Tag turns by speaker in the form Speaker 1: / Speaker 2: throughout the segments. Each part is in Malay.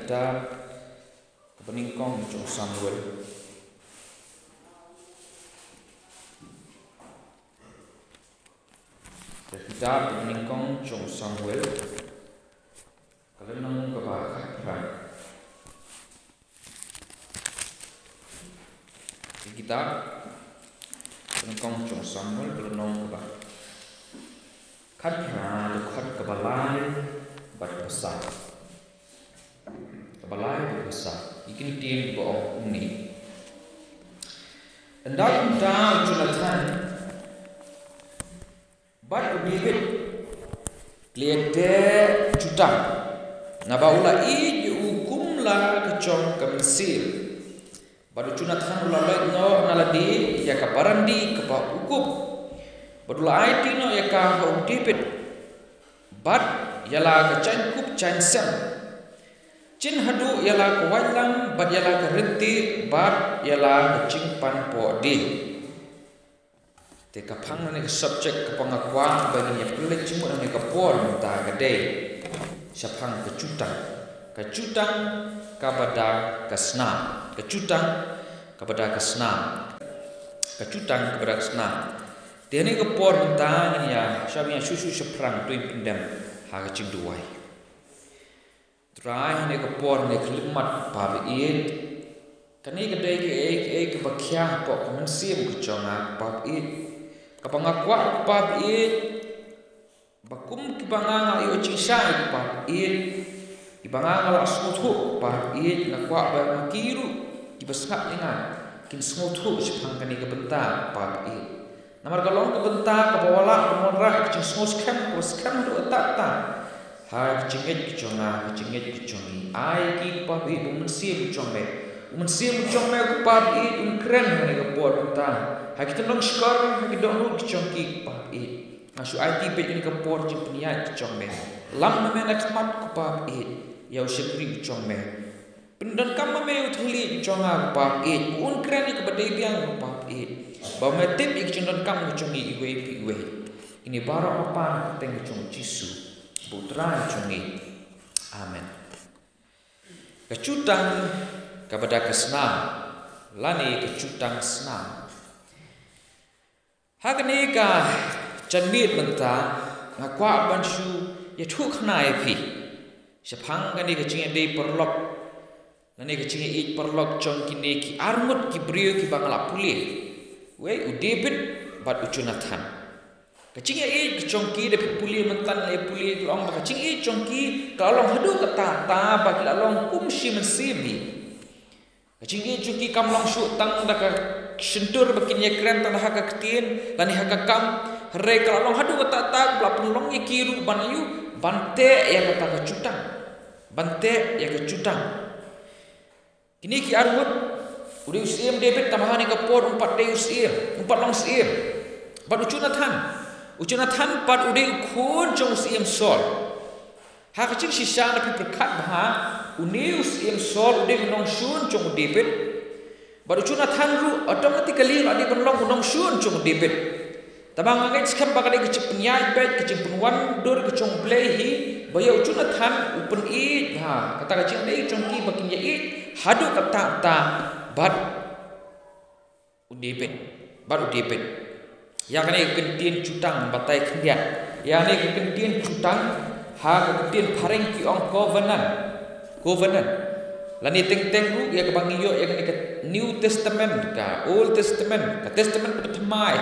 Speaker 1: kita kepeningkong Jong Samuel. Kita kepeningkong Jong Samuel. Kalau nang kebahagiaan kita kepeningkong Jong Samuel kalau nang kebahagiaan. Khadra dekat kebalai berbesar. Kebalai berbesar. Ikin tim boong ini. Hendak undang Jonathan. Bat David liade jutang. Naba ula i hukum la kecong ke Mesir. Badu Jonathan ula no naladi ya kabarandi kepa hukum. Badula IT no ya ka David. Bat yala ka kup chan sem. Chin hadu yala ka wailang, bat yala ka renti, bat yala ka cingpan po di. Te ka phang na subject ka pangakwa bagi ya pelik cimut na ka por ta ka de. Siapang kecutang kepada kesenam. Kecutang kepada kesenam. Kecutang kepada kesenam. Dia ni kepor mentang ni ya, siapa yang susu seperang tu yang pendam harga cingduai. Terakhir ni kepor ni kelimat babiit. Kani kedai ke kebakiah pok kemensim keconga babiit. Kapangakwa babiit. Bakum kibangang ayo cisai babiit. Kibangang ala asmutu babiit nakwa makiru kibasngap ingat. Kin smutu sepang kani kebentar babiit. Namar galong kebentar kebawala kemonrak kecing smos kem do tata. Hai kecingit keconga kecingit kecongi. Ai ki pabi umensim kecongme. Umensim kecongme pabi keren ni kepor bentar. Hai kita long skor hai kita dong kecongki pabi. Masu ai ki pe ni kepor jing peniat kecongme. Lam me nak mat pabi. Ya usibri kecongme. Pendan kam me uthuli keconga pabi. Un keren ni kepada biang pabi. Bahawa metip ikcundan kamu cungi iwe. Ini baru apa teng cung Jisu. Putra cungi. Amin. Kecutang kepada kesenam. Lani kecutang senam. Hakni ka canmit mentah. Ngakwa bansu ya thuk nai pi. Sepang kani kecingnya di perlok. Lani kecingnya ik perlok cong kini ki armut ki brio ki bangla pulih. Wei David bat Jonathan. Kecing e kecongki dapat puli mentan le puli long kecing e congki kalau hadu kata ta bagi long kumsi mensimi. Kecing e congki kam long su tang dak sentur bakin ye keren tang hak ketin lani hak kam re kalau long hadu kata ta belapun long ye kiru banayu bante ya kata kecutang. Bante ya kecutang. Kini ki armut Udi usim David tambahan ni kepor 4 day usim 4 long usim. Bad Jonathan pad udi kun jong usim Saul. Ha kecing sisa na perkat bah uni usim Saul udi nong sun jong David. Bad Jonathan ru automatically adi long nong sun jong David. Tabang ngai skam bagade kecing penyai bet kecing penwan dur kecong blehi bayo Jonathan upen i ha kata kecing dei jongki bakin ye i hadu kata ta Bad David. Yang ni kentien cutang batai kendian. Yang ni kentien cutang ha kentien pareng ki ong covenant. Lani teng ru ya kebangi yo yang ni New Testament ka Old Testament ka Testament pertamai.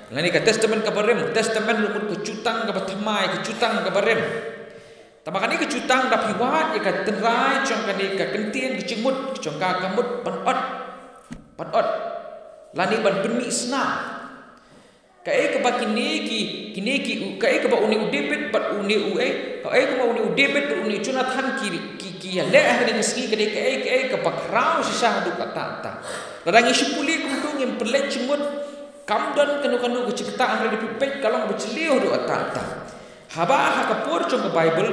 Speaker 1: Lani ka Testament ka barem Testament lumut kecutang ka pertamai kecutang ka barem. Tamakani kecutang dapat hiwat ya ka tenrai cong kani ka kentien kecimut cong ka kamut panot lani ban peni sna kai ke bakini ki kai ke ba uni David bat uni ue kai ke ba uni David uni Jonathan ki ya le ahli meski kai ke bakrau sisa hadu kata ta ladangi sipuli kuntung yang pelek cimut kamdan kanu ke cipta ahli dipipet kalau berceliu hadu kata ta haba ha kapur cong ke Bible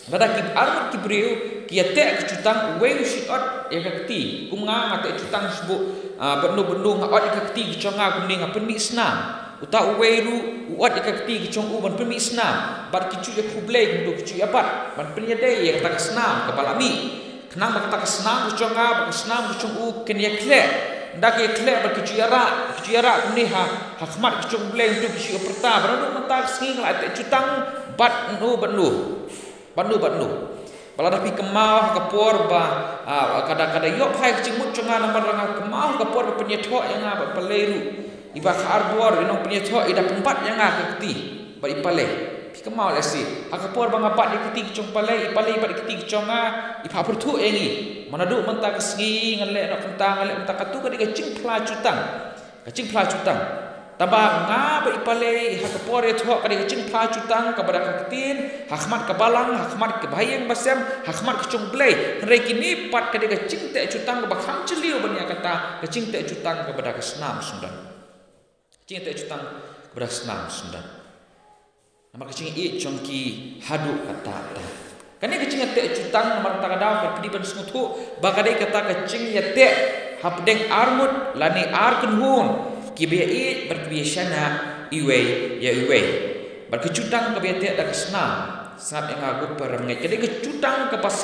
Speaker 1: Bada ki armat ki brio ki ate kecutang we usiot ya kakti kumnga ngate cutang sebu benu ngat kakti kiconga kumni ngapeni snam uta weru uat kakti kicong uban pemi snam bar kicu ya kublei ndu kicu ya pat ban penya dei ya kata snam kepala mi kenang bakta senam kuconga bak senam kucung ken ya kle ndak ya kle bak kujara ni ha khmat kucung bleng tu kisu perta baru mentak sing la te cutang bat nu bala dapi kemau kapor ba kada yok hai cimut conga namar ranga kemau kapor penyetho yang ba peleru iba kharbor ino penyetho ida pempat yang akti ba ipale kemau lesi akapor bang apat dikiti cung pale ipale iba dikiti conga ipa pertu engi manadu mentak sengi ngale nak pentang ngale mentak katu ka dikecing pla cutang Taba ngaba ipale hakapor etho ka dikecing pla cutang kepada katin hakmat kabalang hakmat kebayang basem hakmat kecung blay rekini pat ka dikecing te cutang ka bakham celiu banya kata kecing te cutang kepada kesenam sundan kecing te cutang kepada kesenam sundan nama kecing i congki hadu kata kane kecing te cutang nama ta kada ka pediban smutu bakade kata kecing ya te hapdeng armut lani arkun hun kibai berbiasana iwe berkecutang kebiate dak senam sangat yang aku perangai jadi kecutang ke pas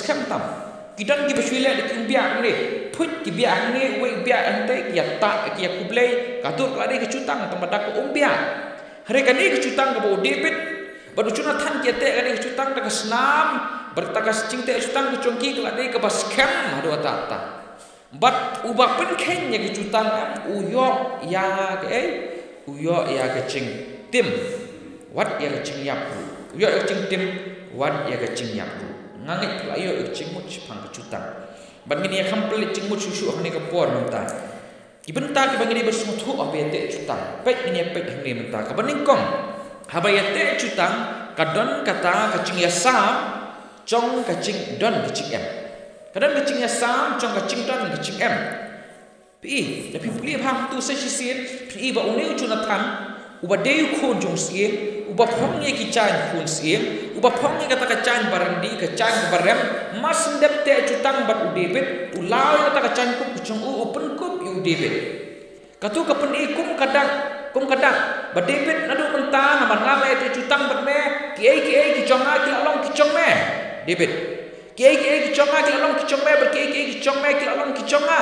Speaker 1: kemtam kidan ki beswila di kimbiak ni put kibiak ni we biak ente ya tak ya kublai katur kelade kecutang tempat dak umbia hari kani kecutang ke bau debit baru cuna tan kiate kani kecutang dak senam bertakas cingte kecutang kecongki kelade ke pas kem adu tata Bat ubah penken ya kecutang uyo ya kecing tim wat ya kecing yapu uyo kecing tim wat ya kecing yapu ngangit pula uyo kecing mut sepang kecutang bat ngini ya kampel kecing mut susu hane kepor mentah kibentar ki bangini bersmutu abete cutang pet ngini pet hne mentah kabaningkong habayate cutang kadon kata kecing ya sam cong kecing don kecing em kadang kecingnya sam cong kecing don kecing em pi tapi puli phang tu se sien pi ba uni uchunatan uba deu khon jong sien uba phonge ki chan khon sien uba phonge kata kacan barandi kacan barem mas ndep te cutang bat udebet ulao kata kacan kup kucung open kup u debet katu kapen ikum kadang ba debet nadu mentah naman ngala te cutang bat me ki jonga ki long ki chong me debet Kiai kiconga kilalong kicongme berkiai kicongme kilalong kiconga.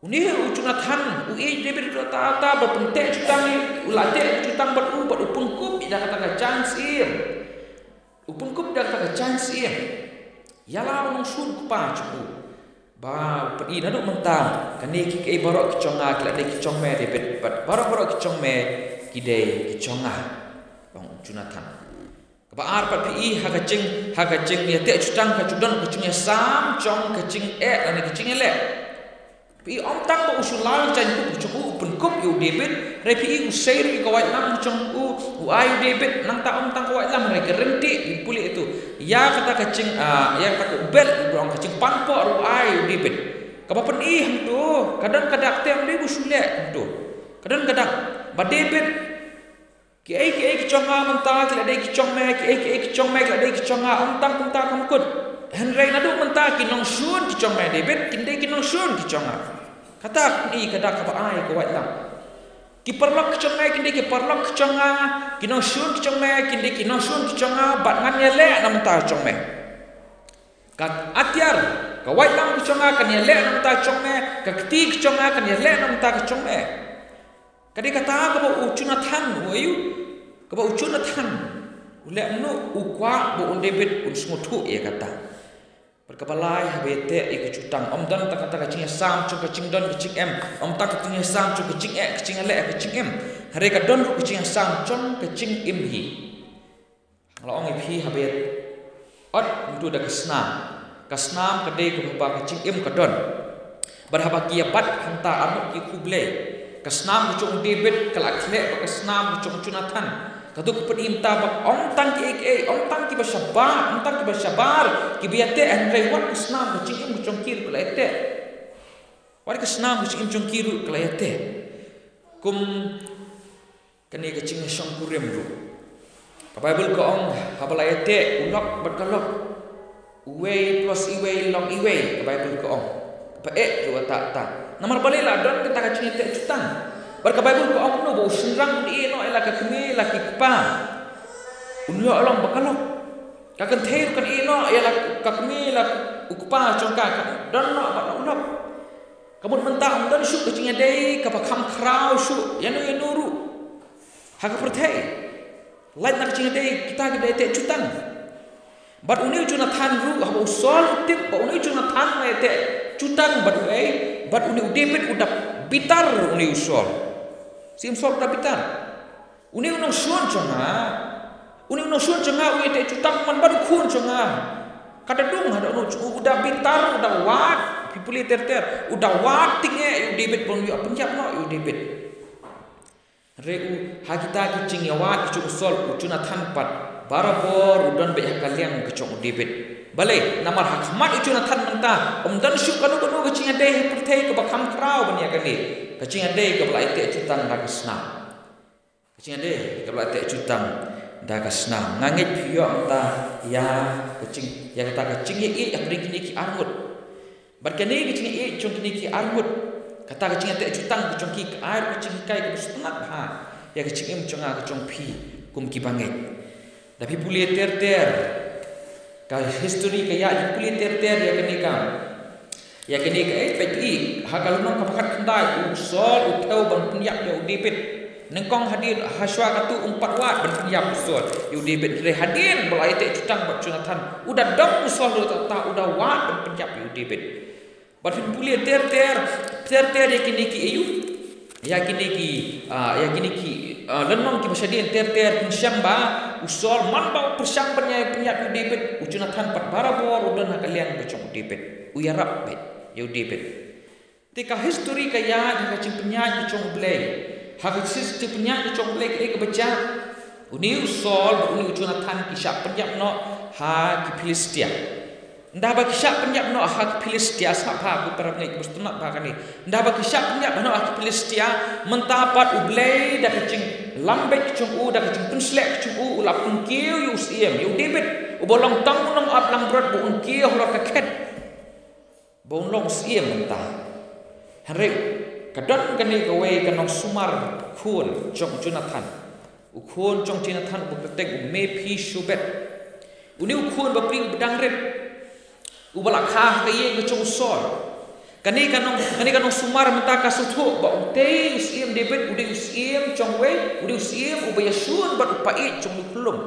Speaker 1: Uni ucunatan ui debir tata berpentek cutang ulate cutang beru berupungkup ida kata chance im. Upungkup ida kata chance im. Yala nong sun kupa cuku. Ba pedi nadu mentang kani kiai borok kiconga kilade kicongme debit borok kicongme kidai kiconga. Bang ucunatan Kebaar pi hagacing ya te cutang ka cudon kecing sam cong kecing ani kecing ele pi om tang ba usulan chan ku cuku pun kup yu debit re pi usair ka wai lam cong u ai debit nang ta om tang ka wai lam re gerenti puli itu ya kata kecing ya kata bel brong kecing panpo ru ai debit ka ba pen tu kadang-kadang te am de usule tu kadang-kadang ba debit Kiai kiconga mentah kilade kicongme kiai kicongme kilade kiconga ontang punta kamkut henrei nadu mentah kinong sun kicongme debet kinde kinong sun kiconga kata ni kada ka ai ko wailam ki perlok kicongme kinde ki perlok kiconga kinong sun kicongme kinde kinong sun kiconga bat ngan yele na mentah congme kat atyar ka wailam kiconga kan yele na mentah congme ka kti kiconga kan yele na mentah congme Kadi kata kau ucunatan, wayu kau ucunatan, ulek nu ukwa bu undebit unsmutu ia kata. Berkabalai habete ikut cutang. Om dan tak kata kecing sam, cung kecing don kecing em. Om tak kecing sam, cung kecing kecing ele kecing em. Hari kadon ru kecing sam, cung kecing em hi. Kalau orang hi habet, ot untuk dah kesnam kedai kebaba kecing em kadon. Berhabaki bat hantar amuk ki kublai. Kesnam kucung debit kelak kelek kesnam kucung cunatan katu kepenimta bak om tang ki om tang ki bersabar ki biate andre wat kesnam kucing kucung kir kelete wat kesnam kucing kucung kir kelete kum kani kecing song kurem ru Bible ko ong habalayete unok berkalok uwe plus iwe long iwe Bible ko ong pae ru ta Namar balela don kita kacing te cutang. Berkabai ko ang no bo sinrang di no ela ka kemi laki pa. Unyo along bakalok. Kakan thei kan ino ialah kakmi lah ukpa chongka dan no ba no kamun mentah dan syuk kecingnya dei kapakam krau syuk yanu ru hak perthei lain nak kecingnya dei kita ke dei te cutang bat uni Jonathan ru ha usol tip ba uni Jonathan me te cutang bat uni David udah bitar uni usol sim sol udah bitar uni unong suan chonga uni unong suan chonga uni te cutang man baru kun chonga kada dong ada udah bitar udah wat pipuli ter udah wat tingge David pun yo penjap no yo David reu hagita kicing ya wat cu usol Jonathan pat barabor udan be kaliang kecong David bale namar hakmat Jonathan menta dan syuk kanu kecing ade pertai ke bakam krau bania kali kecing ade ke belai te cutang dagasna kecing ade ke belai te cutang dagasna ngangit pio menta ya kecing ya kata kecing ye yang bring kini ki armut barkani kecing ye cong kini ki armut kata kecing ade cutang kecong ki air kecing kai ke setengah ha ya kecing em conga kecong pi kum ki banget tapi puli ter ka history ka ya puli ter ya kenika peti hakal nong kapakat kendai usol utau ban penyak ya David nengkong hadir haswa katu 4 wat ban penyak usol ya David re hadir belai te cutang bat Jonathan udah dong usol tak udah wat ban penyak ya David bat puli ter ya kiniki ayu ya kiniki lenong ki masyadin ter pensyang ba usol man ba persyang penyak David Jonathan pat barabor udan hakalian becong David uyarap bet ya David tika history kaya dah cing penyak becong blay habis ti penyak becong blay ke baca uni usol uni Jonathan kisah penyak no ha ki Filistia ndah ba kisah penyak no ha ki Filistia sapa ku tarap ni mustuna ba kani ndah ba kisah penyak no ha ki Filistia mentapat ublay dah cing lambek cung dah cing penslek cung ulap pengkiu yu siem yu David ubolong tang nong ap lang berat bu ungkiu holo kaket bu long siem mentah hari kadon kani gawe kanong sumar khun cung Jonathan ukhun cung Jonathan bu ketek mepi subet uni ukhun ba pring bedang ret ubalak ha kaye ngecung sol kani kanong sumar mentah kasutu ba untei usiem David udi usiem chongwe udi usiem ubayasun bat upai chong kulum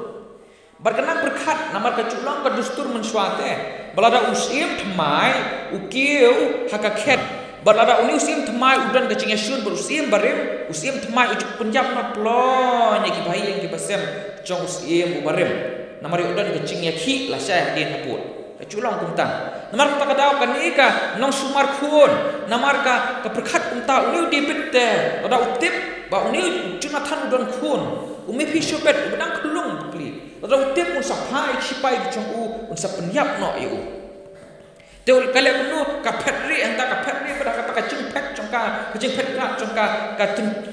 Speaker 1: berkenang berkat namar kaculang ka dustur mensuate balada usiem thmai ukiu hakaket balada uni usiem thmai udan ka cingasun berusiem barim usiem thmai ujuk penjap na plo nya ki bayi yang ki basem chong usiem ubarim namar udan ka cingyaki la syah din haput kaculang kumtang namar ka kadau kanika nong sumar khun namar ka perkat kumta uni David te ada utip ba uni Jonathan don khun umi pisubet bedang kelung beli ada utip un sapai sipai chong un sapenyap no yu teul kali kuno ka phatri anta ka phatri pada kata ka cingpek chongka ka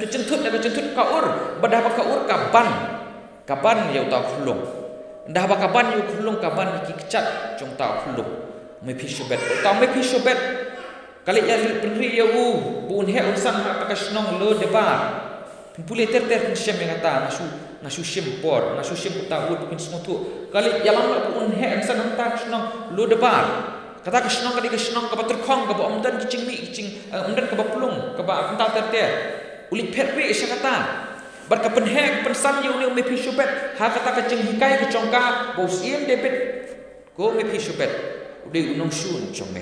Speaker 1: cingthut da cingthut ka ur badah ka ur ka ban yu ta khulung ndah ba kaban yu khulung kaban ki kecat chong ta khulung me pisubet kali ya penri ya bun he unsan ha ka snong lo debar pule ter pensem yang kata nasu simpor nasu sim ta ud pin smutu kali ya lam bun he unsan ta snong lo debar kata ka snong ka snong ka terkhong ka omdan kicing omdan ka plung ka ba ta ter ulik phetri isya kata bar ka penhek pensan yu ni me pisubet ha kata ka cing hikai ka chongka bosiem David ko me pisubet udi unong sun chongme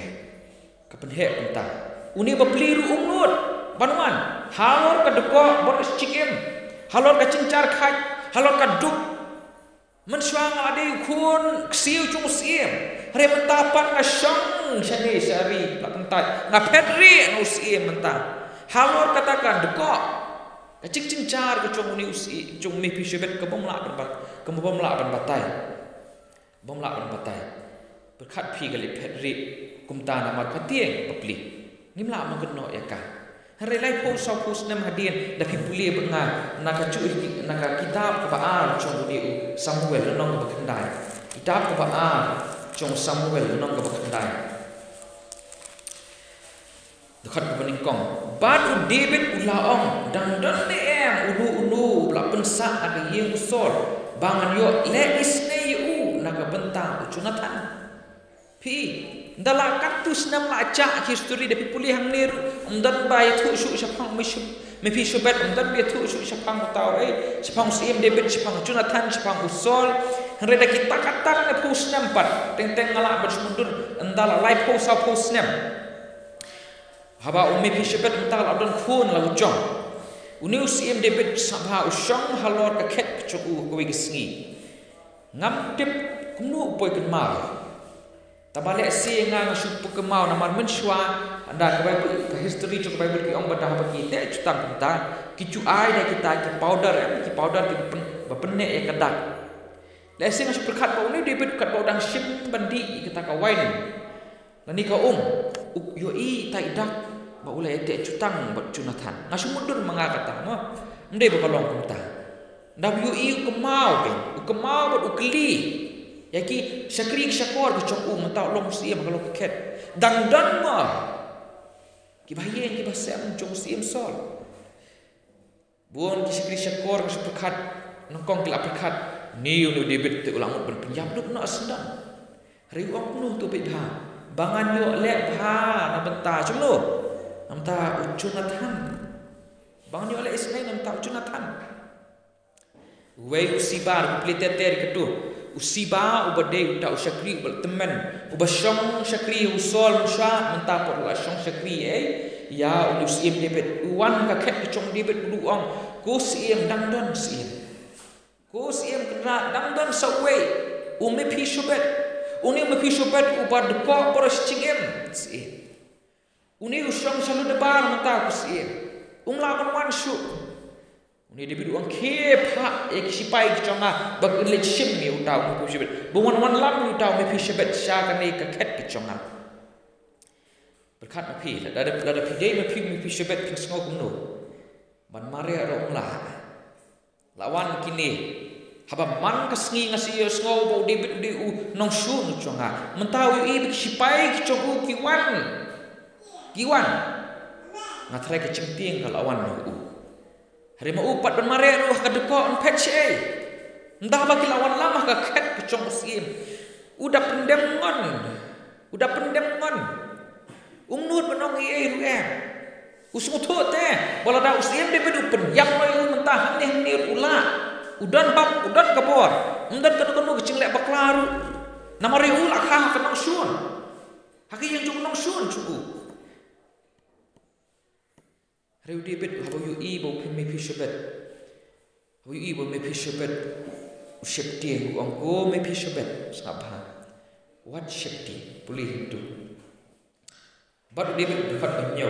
Speaker 1: ka penhek penta uni bapliru umnut banuan halor ka deko boris cikem halor ka cincar khai halor ka duk mensuang ade kun ksiu chung siem re mentapan ka syang syani syari la pentai na pedri no siem menta halor katakan deko kacing cincar ke cung uni usi cung mi pisubet ke bomla ban batai berkat pi gali pedri kumta nama katieng papli nimla magno ya ka hari lai po sa pus nam hadien da pi puli benga naka kitab ka baal cung uni Samuel nong ka bakandai kitab ka baal cung Samuel nong ka bakandai dekat peningkong badu David ulaong dan em ulu bla pensa ada yang usol bangan yo le isne yu laga bentang Jonathan pi ndala katus nam la cha history de pipuli hang ner umdan bai thu su sapang me pi subet umdan be thu su sapang taw sapang sim David sapang Jonathan sapang Saul reda kita kata ne pus nam pat teng ngala bersemundur ndala lai pus nam haba umi pi subet umtal adon khun la jong uniu sim David sabha usong halor ka khet choku ko gisngi ngam tip kumnu poi kan mal tabale si nga supu kemau namar menswa anda ke history ke Bible ki ong badah bagi te cutam kita kicu ai da kita ki powder ki bapenne e kadak lesi nga supu khat bau ni David kat bau dang ship bandi kita ka wine lani ka yo i tai dak ba ulai te cutang bat Jonathan ngasu mundur mangakata no ndai bakalong kita WE kemau bat ukli yaki syakri syakor ke chok mentau long siem kalau ket dan ma ki bayen ki basem chong siem sol buon ki syakri syakor ke sepekat nongkong ki apekat ni David te ulang berpinjam duk na asendang hari wang penuh tu bidha bangan yo le bha na benta chumno namta Jonathan bangan yo le isnai namta Jonathan wei usibar pliteter ketu usiba ubade uta usyakri berteman ubashong syakri usol sha mentapor la shong syakri ya usim David uwan ka khet chong David duong ko siem dangdon siem ko siem kena dangdon sawe umi pi shobet uni umi pi shobet ubad ko poros chingem siem uni usong salu debar menta ko siem ungla kan shu uni David uang kepa ek sipai kichonga bag leadership mi utau mi pishbet bungan wan lam utau mi pishbet sya kan ka khet kichonga berkat mi pi ada pidai mi pishbet king sngo kumno ban mare ro la lawan kini haba man kasngi ngasi sngo bo David di nong shu kichonga mentau i sipai kichongu kiwan ngatrai kecingting kalawan no hari mau upat dan mare ruh kadeko on patch ndah bagi lawan lama ka khet pecong siem udah pendem ngon umnut menong ru usung thot bola da usiem de bedu pen yang mai mentah ni ula udan kabor undan kan kecing lek baklaru namare ula kha kanong sun haki yang nong sun cukup Hari David haba yu i bo me pishbet haba yu i bo me pishbet usyepti ang go me pishbet sabha what syepti pulih itu bad David dapat banyo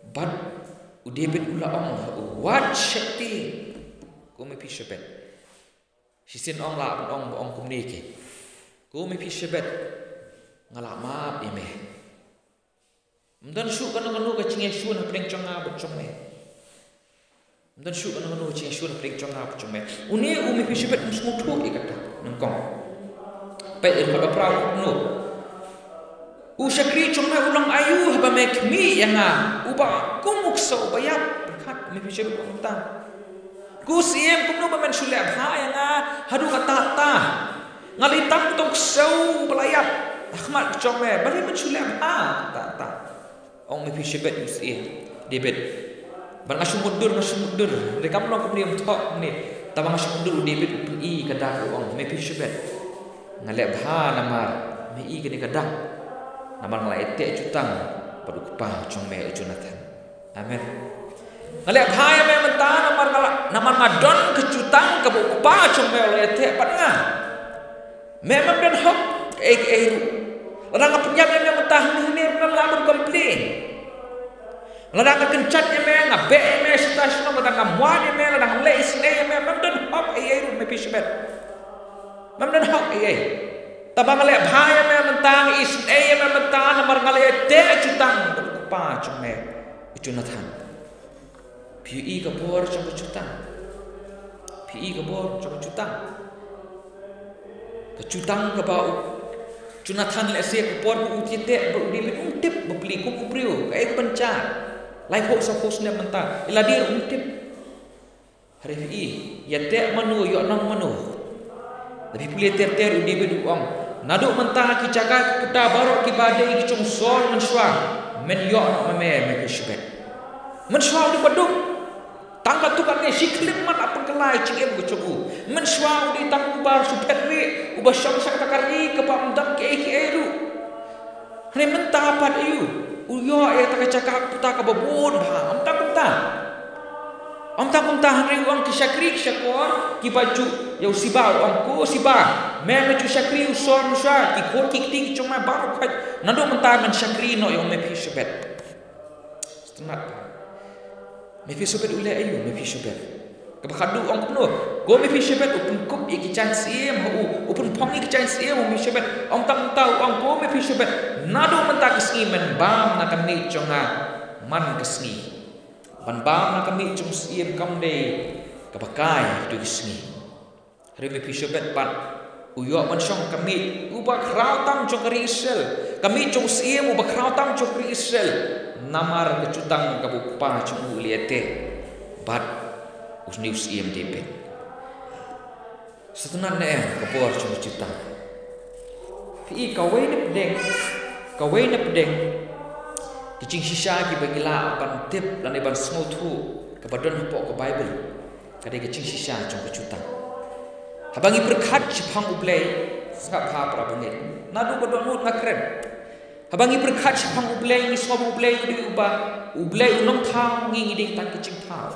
Speaker 1: bad David ula ong what syepti go me pishbet sisin ong la ong kumni ke go me pishbet ngala maap ime mdan shu kan ka chinge shu na preng chonga bu chome mdan shu kan ka chinge shu na preng chonga bu chome uni umi pishbet musmu thu ikata nangkong pe ka pra no u syakri chonga ulang ayu haba mek mi yanga uba kumuk so bayap berkat umi pishbet umta ku siem kumno ba men shule ha yanga hadu kata ta ngalitang tok sau belayap ahmad chome bari men shule ha ta ong me pishbet usie David ban asu mundur mereka melong kemudian tok ni tabang asu mundur David upi kadak ong me pishbet ngalek bha namar me i gani kadak namar ngalai te cutang padu kupang chome Jonathan amen ngalek bha ya me menta namar ngadon kecutang ke kupa chome oleh te patnga memang dan hok orang penyam yang mentah ni lamun komplain ladang kencat yang ngabe me station ladang muan yang ladang leis ne yang memdan hok ru me pishbet memdan hok tabang le bhaya me mentang is me mentang namar ngale te cutang pa chome Jonathan pi ka bor chome cutang pi ka bor chome cutang ke bau Jonathan le se ko por ku tite bu di tip beli ku brio ka ek pencar lai ho sa pos ne menta ila dir tip hari ya te manu yo nang manu Tapi pulih ter-ter udi beduang. Naduk mentah ki jaga kita barok ki badai ki cung sol mensua. Men yo mame me ki syubet. Mensua udi beduk. Tangkat tu kan ni siklim mat apa kelai cingem ke cung. Mensua udi tang ubar supet ri ubah syam sak takari ke pamdam ke eru. Ni mentah pat ayu. Uyo tak cakap puta ka babon ba. Am tak hari uang kisakri kisakor ki baju yau siba uang ko siba me cu sakri uson usa ki ko tik cuma baru kat nado mentah men sakri no yang me pi sebet setengah me pi sebet ule ayu me pi sebet ke bakadu uang penuh go me pi sebet upun kup iki chan siem upun pong iki chan siem me sebet am tak tahu uang go me pi sebet nado mentah kesni men bam na kami conga man kesni ban bam na kami cung siem kam de kapakai tu kisni hari me pisebet pat uyo man song kami uba krau tam cung kari Israel kami cung siem uba krau tam cung kari Israel namar kecutang kabupa cung uliete bat usni siem debe setenan ne kapor cung cutang pi kawai ne pedeng Kicing sisa ki bagila apan tip dan iban semua tu kepadon pok ke Bible kadai kicing sisa cung kecutang habangi berkat Jepang ublay sangap ha prabangit nadu kodonut ngakren habangi berkat Jepang ublay ni semua ublay di ubah ublay unong thang ngi ngiding tan kicing thang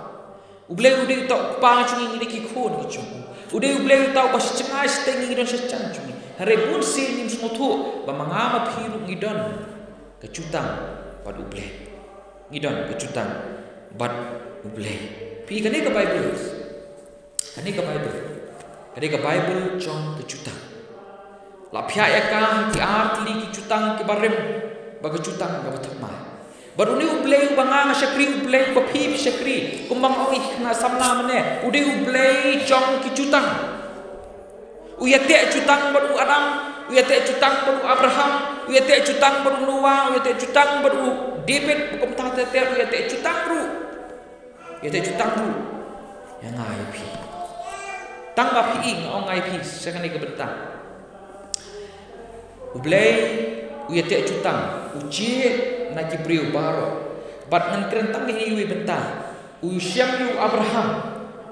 Speaker 1: ublay udi tok pa chung ngi ngiding khon kicung udi ublay tok pas cengai steng ngi don sechan chung hare bun sin nim semua tu ba mangama phiru ngidon kecutang bad uble ngidon kecutang bad uble pi kani ke Bible jong kecutang la phya eka ki artli kecutang ki barem ba kecutang ga bathma baru ni uble banga sakri uble ba phi sakri kumbang oi na samna mane udi uble jong kecutang uyate cutang baru Adam uyate cutang baru Abraham uyate cutang baru Noah uyate cutang baru David bukan tahta ter uyate cutang ru yang ngai pi tangga pi ngau ngai pi sekali ke bentang ublay uyate cutang uji na kibriu baro bat ngan kerentang ni wi bentang usyam yu Abraham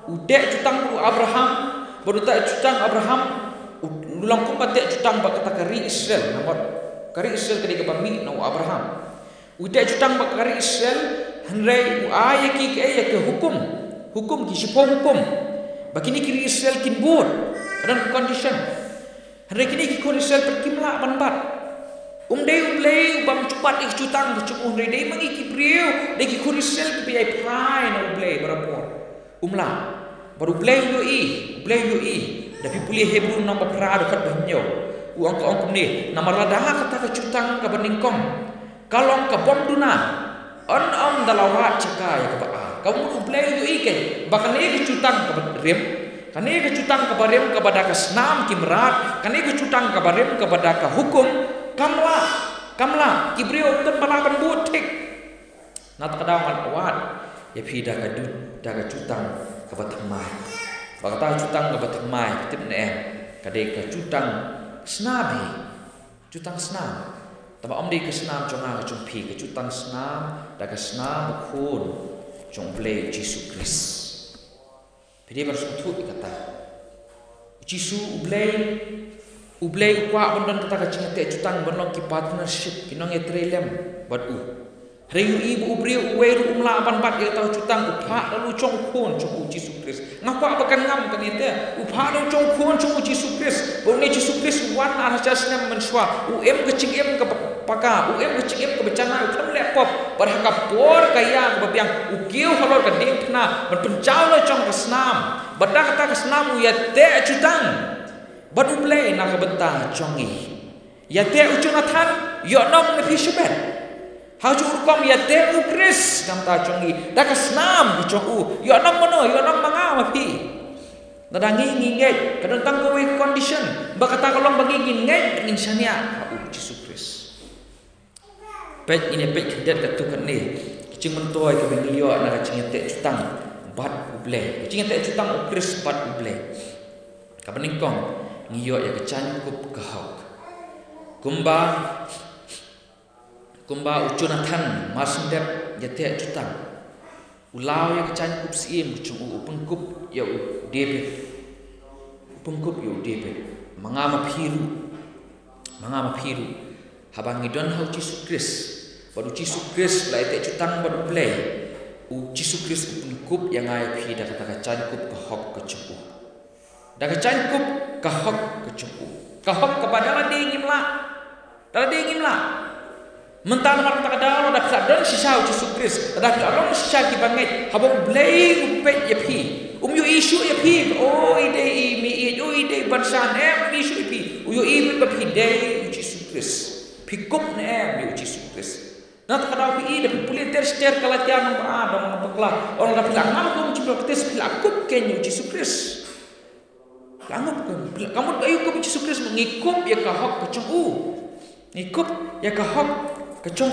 Speaker 1: udek cutang baru Abraham baru tak cutang Abraham ulang kumpat tak cutang bak kata kari Israel nampak kari Israel kadi kebami nau Abraham udah cutang bak kari Israel henry ayat ki ke hukum ki sipo hukum bakini kiri Israel kin bur dan condition henry kini ki kiri Israel perkimla banbat dei ublay bam cepat ik cutang cukup henry dei mangi ki priu dei ki kiri Israel ki pai pai na ublay berapor baru ublay yoi tapi pulih Hebrew nama peradu kat banyo uang ni nama radah kata kecutang ke beningkong kalau ke bom duna on dalawat cakai ke ba kamu ublay yoi ke bahkan ni kecutang ke rem kan ni kecutang ke barem kepada kesnam kimrat kan ni kecutang ke barem kepada ke hukum kamla kibriu tun balakan butik nat kadawan awat ya pida kadut daga cutang ke batamai bakata cutang ke batamai tip ne kadai ke cutang snabi cutang snam taba om di ke snam jonga ke pi ke cutang snam daga snam khun jong play Jesus Christ pedi bersatu kata Jesus ublay kwa bondon kata ke cingate cutang bonong ki partnership kinong e trelem badu Reyu ibu ubriu uweru umla apan bat ia tahu cutang upah lalu cong kun cong uji sukris ngapa akan ngam kan itu upah lalu cong kun cong uji sukris baru ni sukris wan arah jasnya mensua kecing ke paka kecing ke bencana ukam lepop berhakap por kaya kebabiang ukiu halor ke ding pena berpencau lo cong kesnam berdak kata kesnam ya te cutang bad ublay nak kebentah congi ya te ucunatan yo nom ne fishabet haju urkom ya te ukris nam ta chongi dak snam chongu yo nam mono yo nam manga mapi nadangi nginget kadang tang ko condition bakata kolong bagi nginget insania Jesus Christ pet ini pet kedat katukan ni kicing mentoy ke bengilio na kicing te cutang bat uble kicing te cutang ukris bat uble kabeningkong ngiyo ya kecankup kahok kumba ucunatan marsendep jate jutang ulau ya kecankup siem kucung upengkup ya David upengkup ya David mangama piru habang idon hau Yesus Kris baru Yesus Kris lai te jutang baru play Yesus Kris upengkup yang ai pi dah kata kecankup kahok kecung dah kecankup kahok kecung kahok kepada la dingim la mentang nak kata dah dah sadar sisa Yesus Kris dah kalau sisa ki banget habang play upet ya pi yo isu ya pi ide bansan isu ya pi yo ba pi dei Yesus Kris pikup ne Yesus Kris nak kata pi ide pulih ter kalatian dong pekla orang dah bilang ngam kau cuma petes pilakuk ken Yesus Kris kamu ayo ke Yesus Kris mengikup ya kahok kecung ngikup ya kahok kecung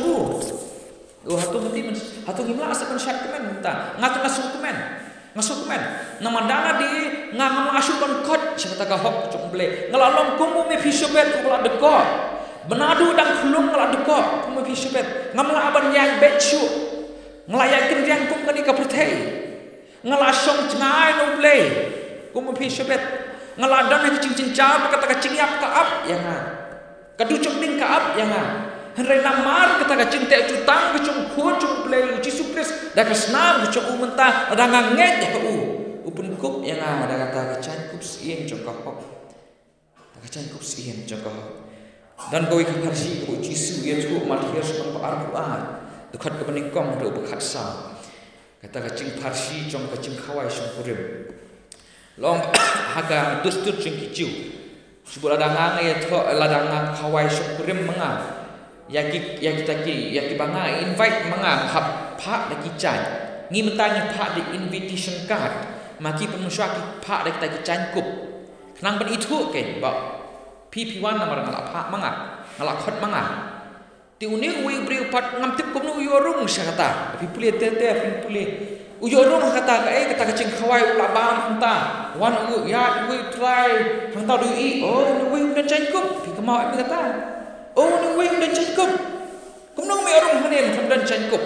Speaker 1: hatu ngimla asakan syak kemen minta ngasuh kemen namandana di ngam asukan kot syata kahok kecung ble ngalalong kumu me fisubet ukla dekot benadu dang khulung ngala dekot kumu fisubet ngamla aban yang bechu nglayakin yang kum kani ka perthai ngala song cengai no ble kumu fisubet ngaladan yang cincin-cincin kata kacing yap kaap yang kadu cungding kaap yang henry namar kata kacing te jutang kacung khocung play Yesus Kris dah kesnam kacung mentah ada nganget ya upun kup yang ada kata kecankup siem cokok kecankup siem cokok dan kau ikan harsi kau Yesus ya tu malhir sebab Al-Quran dekat ke penikong do berkasa kata kacing parsi cong kacing khawai song kurim long haga dustur cing kicau sebab ladang ya tu ladang khawai song kurim menga ya kita banga invite menga hab pak lagi cai ngi mentanya pak di invitation card maki pemusyak pak dak kita kecankup kenang ben itu ke ba PP1 nomor ngala pak menga ngala khot menga ti uni ui bri pat ngam tip kum nu yorung syata tapi pulih tete pulih uyorong kata kata kacing khawai ula bam hanta wan ya we try hanta du ni we udah cankup pi kemau mi kata ni we udah cankup kumnong mi orang hanem hamdan cankup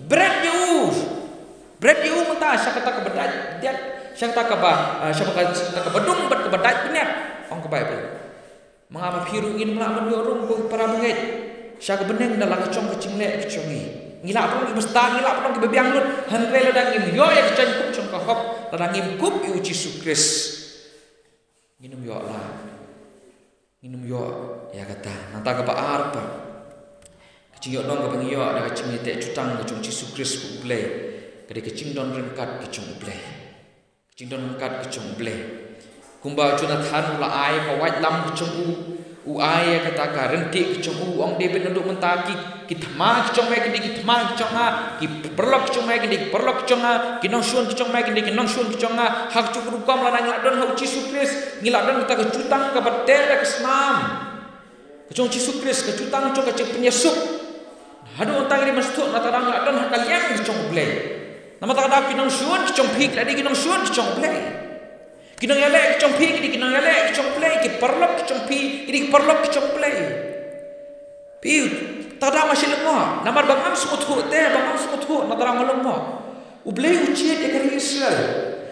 Speaker 1: bread you mata syakata ke bedat dia syakata ke bedung bet ke bedat benet ong ke baik mengapa piru in melamun yorong ko para banget syak beneng dalam kacong kacing lek kacongi ngilak pun ki bestar ngilak pun ki bebiang lut hanre ladang im yo ya kecankup cong kahop ladang im kup yu Yesus Kris minum yo ya kata nanta ka arpa kacing yo dong ka bang yo ada kacing te cutang ka cong Yesus Kris ku ble kade kacing don rengkat ka cong ble kacing don rengkat ka cong ble kumba Jonathan la ai ka wait lam ka cong ai kata ka rentik ka cong ong David nduk mentaki kitma cong mai kini kitma cong ki perlok cong mai kini perlok cong ki nong suan cong mai kini nong suan cong hak cuk rukam la nang ladon hau Yesus Kris ngiladon kita ke cutang ke bater ke senam ke cong Yesus Kris ke cutang cong ke penyesuk hadu ontang ini masuk na tarang ladon hak kalian ke cong blay nama tak ada ki nong suan cong pik ladi ki nong suan cong blay ki nong elek cong pik ki nong elek cong blay ki perlok cong pik ki perlok cong blay piu tada masih lemah namar bangam semut teh bangam semut na tarang lemah ublay uciet ya Israel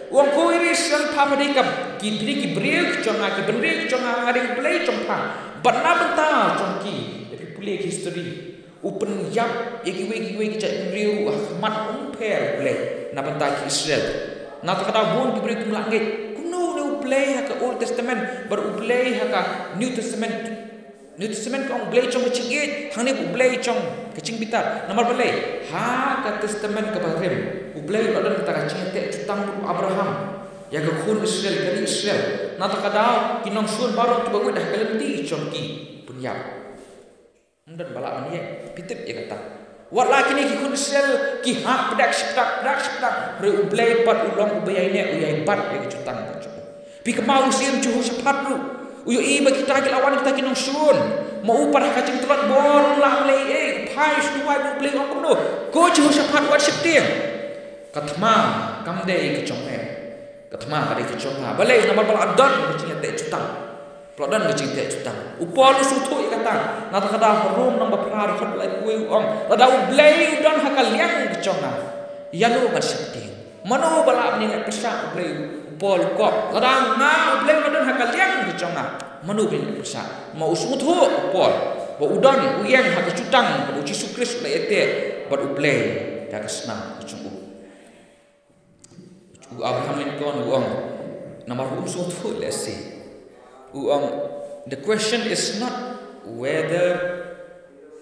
Speaker 1: wong ko Israel papa dikap ki break conga ki break conga ngari ublay compa batna benta congki tapi play history open yap ya ki we cak riu ahmad umper ublay na benta ki Israel na ta kada bon ki break langit kuno ne ublay ha ka Old Testament bar ublay ha ka New Testament kong blay cong kecingit hang ni blay cong kecing bitar nomor blay ha ka testament ka barim blay ladan kita kacing te cutang Abraham ya ka khun Israel kali Israel na ta kadau kinong sun baru tu bagu dah kalenti cong ki punyap ndan bala mani pitip ya kata wat laki ni ki khun Israel ki ha pedak sedak re blay pat ulong ubay ne uyai pat ya cutang cong pi kemau sim cuhu sepat ru uyo iba kita lawan kita kinong sun mau upar kacing telat bor lah lei pai suai beli ngom no ko chu sapat wat septir katma kam dei kecong katma kade kecong balai nomor bal adon kacing te cutang Plodan ke cinta cutang. Upol sutu ikatang. Nata kada harum nang baprar khot lai kuih ong. Lada ublei udan hakaliang keconga. Yanu masyading. Manu balap ni nak pesak ublei upol kop. Lada nga ublei udan hakaliang keconga. Manu bin pesak. Mau sutu upol. Ba udan uyang hak cutang ba Yesus Kristus lai ete. Ba ublei dak senang kecungu. Abraham Lincoln uang. Namar sutu lesi. The question is not whether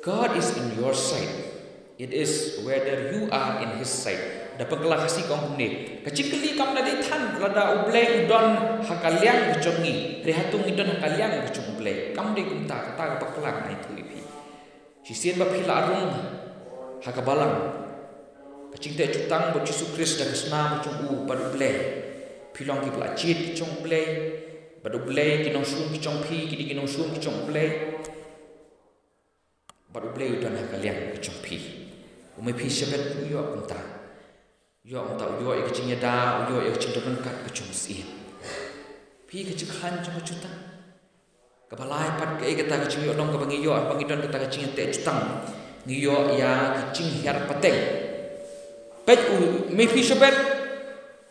Speaker 1: God is in your side. It is whether you are in His side. Dapat kelah kasih kau ni. Kecikli kamu dari tan lada ublei udon hakaliang kecongi. Rehatung udon hakaliang kecong ublei. Kamu di kumta kata dapat kelah na itu ipi. Sisian bapila arung hakabalang. Kecing tak cutang buat Yesus Kristus dan senang kecong pada ublei. Pilong kibla cit kecong ublei. Badu blay kinong sun kicong pi kidi kinong sun kicong blay. Badu blay udan hakaliang kicong pi. Umay pi sebet uyo unta. Uyo unta uyo ay kicingnya da uyo ay kicing dokan kat kicong siya. Pi kicing khan kicong kecutang. Kabalay pat kay kata kicing yo dong kabang iyo abang idon kata kicingnya te cutang. Ngiyo ya kicing hiar pateng. Pet umay pi sebet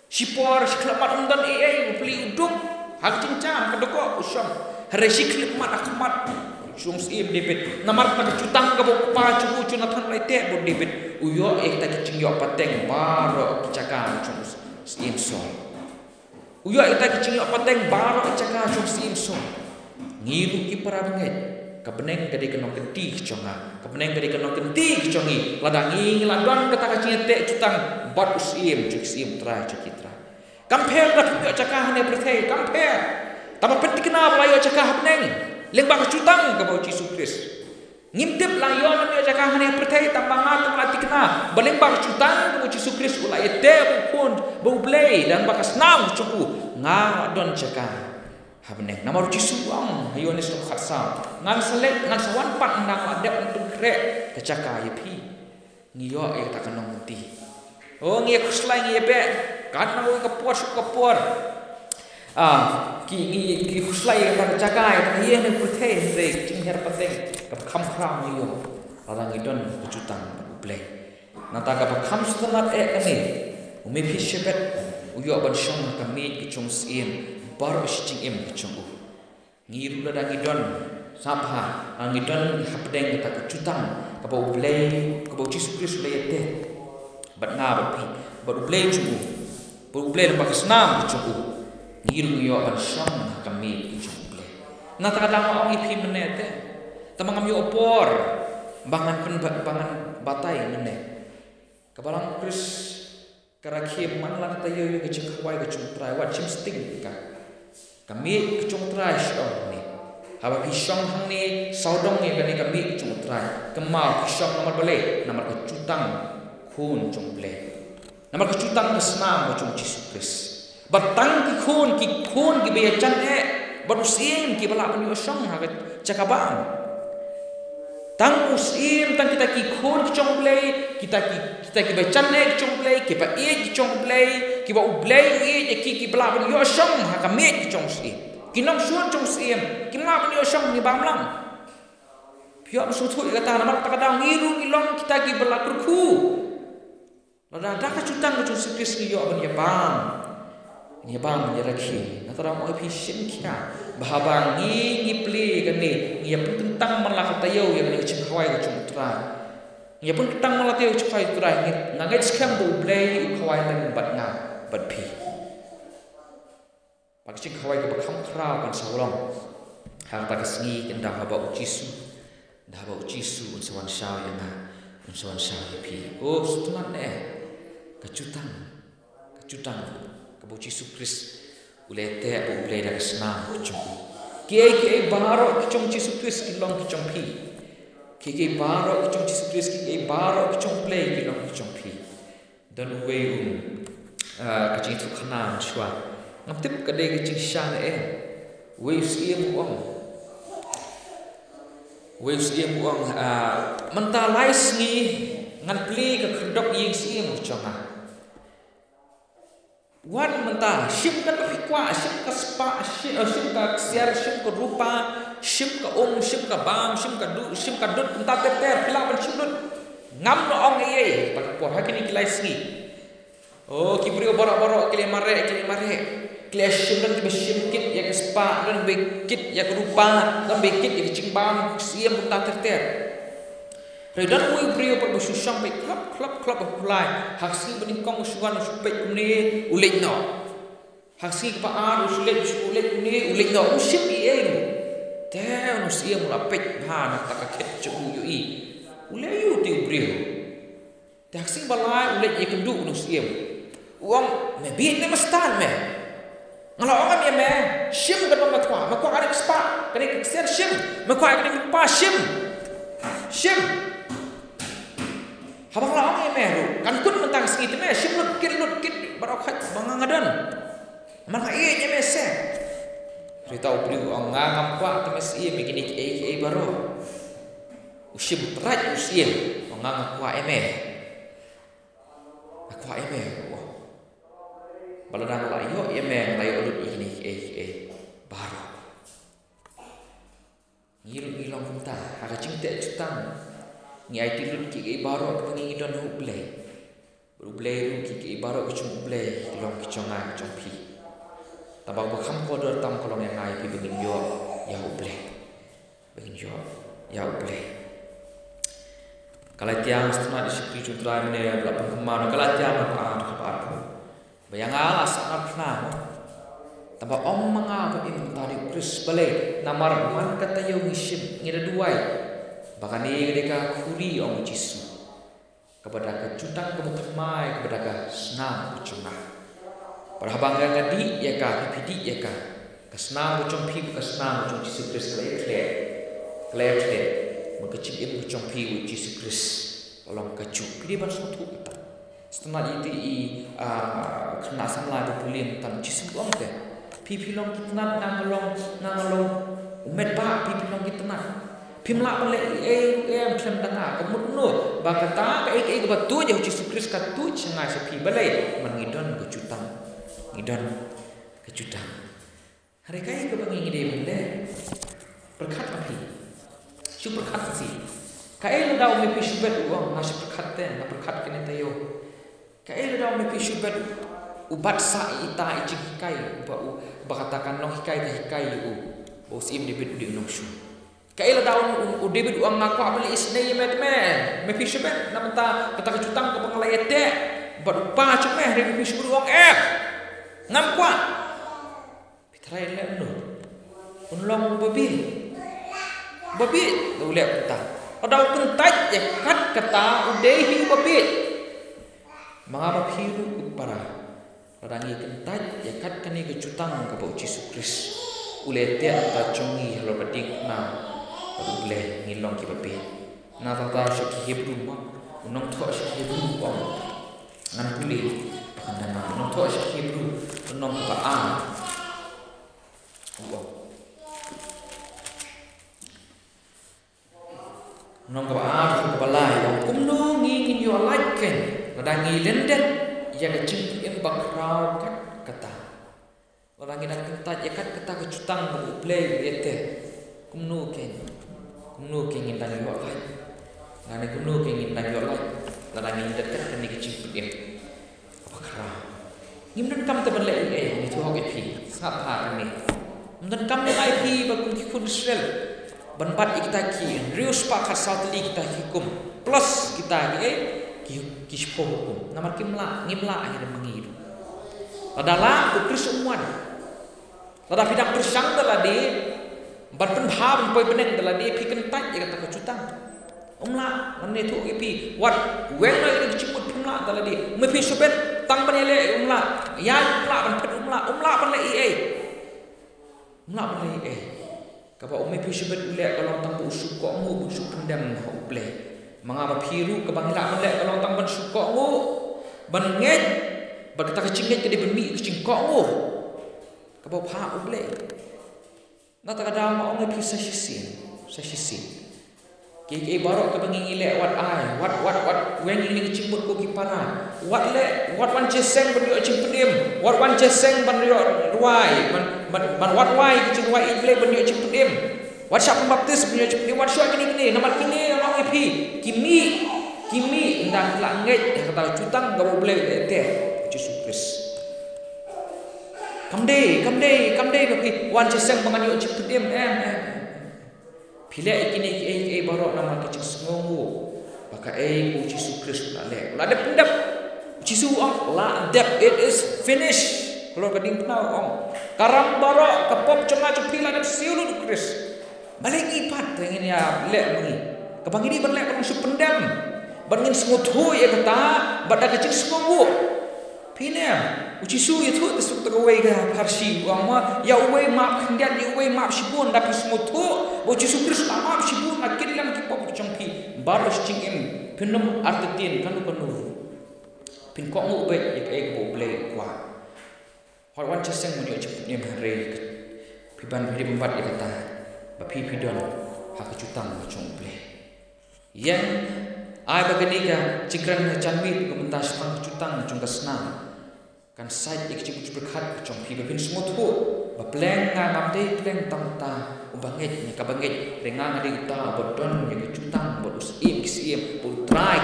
Speaker 1: sipor siklamat undan ay upli uduk. Hak cincang kedokok usam resik mat akmat sung sim David namar tak cutang ke pa cubu cunatan laite bo David uyo tak kicing yo pateng baro kicaka sung sim sol uyo tak kicing yo pateng baro kicaka sung sim sol ngiru ki para benget kabeneng gede kenong gedi kiconga kabeneng gede kenong gedi kicongi ladangi ladon kata kicing te cutang bat usim cuk sim tra cukitra Compare dak yo cakah ne perthai compare. Tama penting kena layo cakah neng. Lembang cutang ke bau Yesus Kristus. Ngimtip layo ne cakah ne perthai tambangat mati kena. Balembang cutang ke bau Yesus Kristus ulai ete pun bau blay dan bakas nam cuku. Nga don cakah habneng. Nama Yesus am ayo ne sok khatsa. Ngan selek ngan sawan pat nang adep untuk krek ke cakah ye pi. Ngiyo e tak kenong menti. Oh ngiye kuslai ngiye be. Karena orang kepor, ki kuslai orang cakai, dia ni perteh, dia cingher perteh, kap kram iyo, orang idon kecutang ublay. Nata kap kam setelah ni, umi pisebet, uyo ban syong kami kecung sim, baru sicing kecung ngiru ladang idon, sapha, ang idon hapdeng kata kecutang, kap ublay, kap Yesus Kristus lete, bat ngabapi, bat ublay cungu. Boleh lepas senam cukup. Ngiru yo ban syam kami cukup boleh. Nah kadang orang ipi menete. Tamang kami opor. Bangan batai menete. Kabalang Kris karakim manlan tayo yo kecing kawai kecung trai wat cim sting ka. Kami kecung trai syong ni. Haba pisong hang ni saudong ni kami kecung trai. Kemal pisong nomor boleh nomor kecutang kun cung boleh. Nama kecutang kesenam macam Yesus Kristus. Batang ki khun ki bejan barusim ki balap ni osong hagat cakabang. Tang usim tang kita ki khun ki chong play kita ki bejan ki chong play ki pa ki chong play ki ba ublay ki balap ni osong hakamet ki chong sim. Ki nong suan chong sim ki ma ni osong ni bamlang. Pihak sutu kata nama takadang ngiru ilong kita ki balap ku. Lada dak cutang ke Yesus Kristus yo ban ya bang menyeraki natara mo efisien kia bahabang ngi pli kani ngi pun tentang malak tayo yang ni chkhawai ke chutra ngi pun tentang malak tayo chkhawai tra ngi ngai chkham bu blai khawai lan bat nga bat phi pak chkhawai ke bakham khra ban sawlong har ta kasngi kenda haba ujisu haba ujisu unsawan syaw yana unsawan syaw phi oh sutulan kecutang kebo Yesus Kristus ulete ulai dak senam kecung kiai baro kecung Yesus Kristus kilong kecung pi kiai baro kecung Yesus Kristus kiai baro kecung play kilong kecung pi dan wei kecing tu khana chua ngaptip kade kecing shan wei siem uang mentalai sengi ngan pli ke kedok ying siem chonga wan mentah shim kan pikwa shim ka spa shim ka siar shim ka rupa shim ka shim ka bam shim ka dut mentah ter pila ban shim dut ngam no ong ye pak por hakini kilai singi oh kibrio borok kile mare kile shim dan shim kit ya ka spa dan be kit ya ka rupa dan be kit ya ka ching bam siam mentah ter dan mui brio per bususang pe klap apply haksi bening kong usuan usupet kumne ulik no haksi ke paan usulet kumne ulik no usip ie te usia mula pet ha nak tak ket cebu yu i ule yu ti brio te haksi balai ulik ye kendu usia uang me bin ne mastan me ngalo ong me me shim kan makwa ada spa kan ser shim makwa kan pa shim habang la ong meru kan kun mentang singit me shim lut kit barok khat bangangadan man ka ie me se ritau bri ong ngam pa te mes ie mikini e baro usim trat usim ong ngam kwa eme baladang la yo eme la yo lut ini e baro ngiru ilong kunta ha cingte cutang ni ai tilut ki ibarat ngi don huble ru ki ibarat ki chung huble long ki chonga chong pi tabang ba kham ko dor tam kolong yang ai pi begin yo ya huble kala tiang setna di sikri cutra ne la pengkemana kala tiang apa bayang ala sangat pernah taba om manga ba im tadi kris bale namar man kata yo ngishim ngida duai bahkan ini ketika kuri om Jisu kepada kecutang kemukamai kepada ke senang kucungah pada bangga ngadi ya ka pipidi ya ka kesenang kucung pi ke senang kucung Jisu Kristus kle mengecip im kucung pi Jisu Kristus tolong kecup dia ban suatu kita setelah itu kena samla berpulim tan Jisu om ke pipi long kita nangalong umet ba pipi long kita pimla pale em thlem tanga kamut no ba kata ka ek batu je Yesus Kristus ka tu chenga se pi bale man ngidon kecutang hari kai ke bangi ngide bende berkat api su berkat si kai lo daw me pi subet uang ngas berkat te na berkat kene tayo kai lo daw me pi subet ubat sa ita icik kai ba katakan no hikai bos im debit di unong kaila daun udebit uang ngaku abli isnei medmen me fisbet namenta kata kecutang ke penglayete berupa cemeh dari fisbet uang ngam kwa pitrai le no unlong babi dole kata adau kentaj ya kat kata udehi babi mangapa piru upara radangi kentaj ya kat kani kecutang ke bau Yesus Kristus ulete ta chongi halo badik na boleh ngilong ki babe na tata syaki Hebrew ma unong tho syaki Hebrew ba ngan puli pakandana unong tho syaki Hebrew unong ba unong ba ko balai kumno ngi yo like radangi lendet ya ka cing em bakrau kata orang ina kentat ya kat kata kecutang bu play ete kumno ken indang yo lai ngane kumno ken indang yo lai ladang dekat kan dikecip em apa kra ngimdan kam te benle ni tu hok pi sap ha ni ngimdan kam ni IP ba kun ki kun Israel banbat kita ki rius pa khat sautli kita hukum plus kita ki spo hukum namar ngimla akhir mengiru adalah ukris umuan tada pidang persang daladi ban penbham poi beneng daladi pi kentat ya kata kecutang umla manne tu ipi wat wen na cimut pumla daladi me pi sobet tang panele umla ya umla ban pet umla ban le kapa umi pi sobet ule kalau tang bu suko mu bu suk pendam ule mangapa piru ke bangla mele kalau tang ban suko mu ban ngej ban kata kecinget ke benmi kecingkok mu kapa pha ule na ta kada ma ong pi sa sisi Ki barok ka bangi ile wat ai, wat wen ini cimbut ko ki para. Wat wan jeseng ban yo cing pedim, wat wan jeseng ban yo ruai, ban wat wai ki cing wai ile ban yo cing pedim. Wat syak baptis ban yo cing pedim, wat syak gini nama kini nama ipi. Kimi ndang langet kata cutang ga boleh teh Yesus Kristus. Kamdei bagi wan jeseng bangan yo cing pedim Pilih ikini barok nama kecil sengongu, maka ku Yesus Kristus lale. Lade pendap, Yesus la dep it is finished. Kalau kading penau karam barok kapop cenga cepila dan siulu Kristus. Balik ipat ingin ya lek mengi. Kebang ini berlek orang sependam, bangin semuthu ya kata, badak kecil sengongu. Pinem, Yesus itu terus terway ke harsi, wama ya way map kendian ya way map sibun tapi semuthu. Yesus Kristus maaf sibuk akhir lam ki pop changpi baros chingim pinum artetin kanu pin ko ngu be ek bo ble kwa hor wan chaseng munyo chip nem hare piban bidi bempat ya kata ba pi pidon ha ka cutang chong ble yen ai bagani ka cikran chanmi ko mentas tang cutang chung kasna kan side ik chip berkat chong pi ba pin smuthu ba pleng nga mamte pleng tamta ubangit ni kabangit rengang adi uta bodon ni kecutang bodus im kisim bod try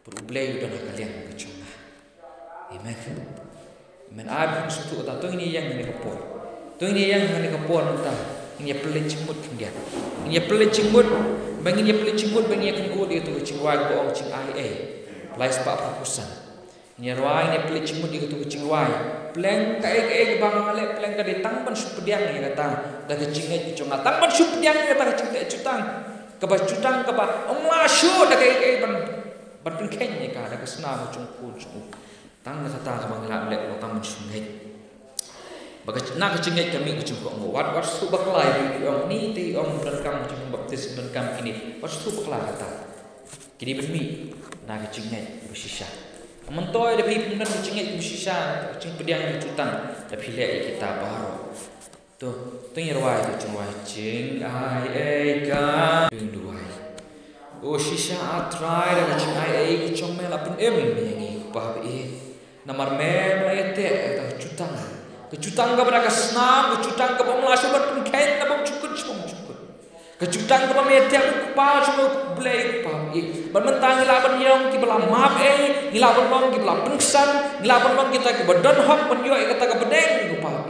Speaker 1: berublay don kalian kecunga amen amen ab sutu ta to ini yang ni kapor to ini yang ni kapor ta ini pelit cimut kendian ini pelit cimut bang ini pelit cimut bang ini kan odi tu cingwai ko ong cing ai lai sebab prapusan ini ruai ini pelit cimut di tu cingwai Pleng kai bang ale pleng ka ditang ban supediang ya kata da kecingnya cuma tang ban supediang ya kata kecing cutang ke ba cutang ke ba masyu da kai ban pengken ya ka da kesna mo cung tang da kata ka bang ale lo tang ban sungai baga na kecingnya kami kecing ko wat su baklai ong ni ti ong berkam cung baptis berkam ini wat su baklai kata kini bermi na kecingnya bersisa Mentoy lebih benar kucingnya musisha, kucing pediang cutang, tapi lihat kita baru. Tuh ngerwai tu cing ai ka duai. Oh sisa atrai dah cing ai kucing mela pun yang bah namar mem ete cutang. Kecutang ka beraka senam, kecutang ka pemelasu berpun kain na cukut. Kecutang ka pamete aku pa cuma blay pa bermentang ilaban yang ki bela map ilaban long ki bela pengsan ilaban long kita ki bedon hok penyo kata ka bedeng ku pa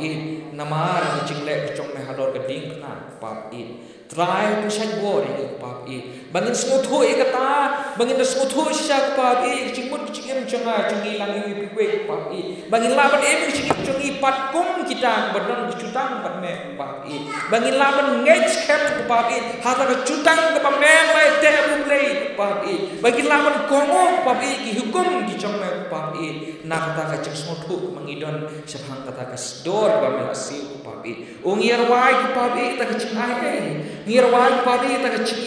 Speaker 1: nama ra cinglek kecong me hador keding kena pa try to shed war ku pa bangin smuthu kata bangin smuthu syak pa cingmut cingem cenga cengilang wi piwe pa bangin laban cingim cengi pat kum kita bedon kecutang pat me pa bangin laban ngej kem ku pa hata kecutang ke pamem lai te bublei pa bagi lawan kongo pa ki hukum ki chome pa na kata ka ceng smuthu mangidon sabhang kata ka dor ba melasi pa ungir wai pa ta ka cing ai ngir wai pa ta ka cing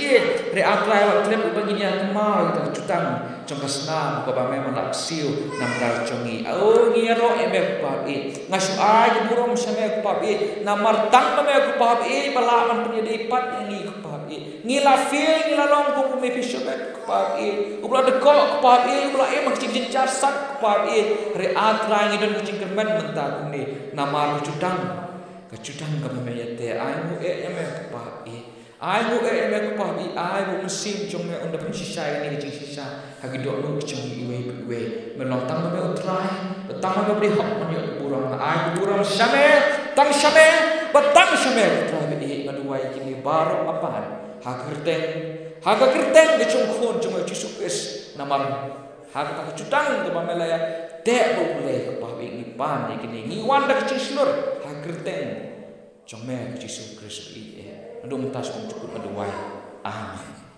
Speaker 1: re atrai wa klem bagi nya ma ta cutang cong kasna ko ba mem lapsiu nam dar congi o ngiro eme pa ngasu ai burom same pa namar tang me pa bala man penyedi pat ni pa ngila feel ngila long ko me pishobat pa ubla de ko pa ubla mak cing sat pa re atrai ngidon kucing kermen mentang ni namar cutang kecutang ka me yate ai mu eme pa ai mu eme pa ai mu mesin cong me onda pensisa ni cing sisa hagi dok lu cong iwe menotang me utrai betang me beri hok menyo burang ai burang syame tang syame betang syame utrai be ngaduai kini baru apaan haga kerteng ke cong khon cong Yesus Kristus namar haga kecutang ke mamelaya dek boleh ke pawi ngipan kini ngiwan dak cing slur haga kerteng cong me Yesus Kristus ando mentas cukup aduai amin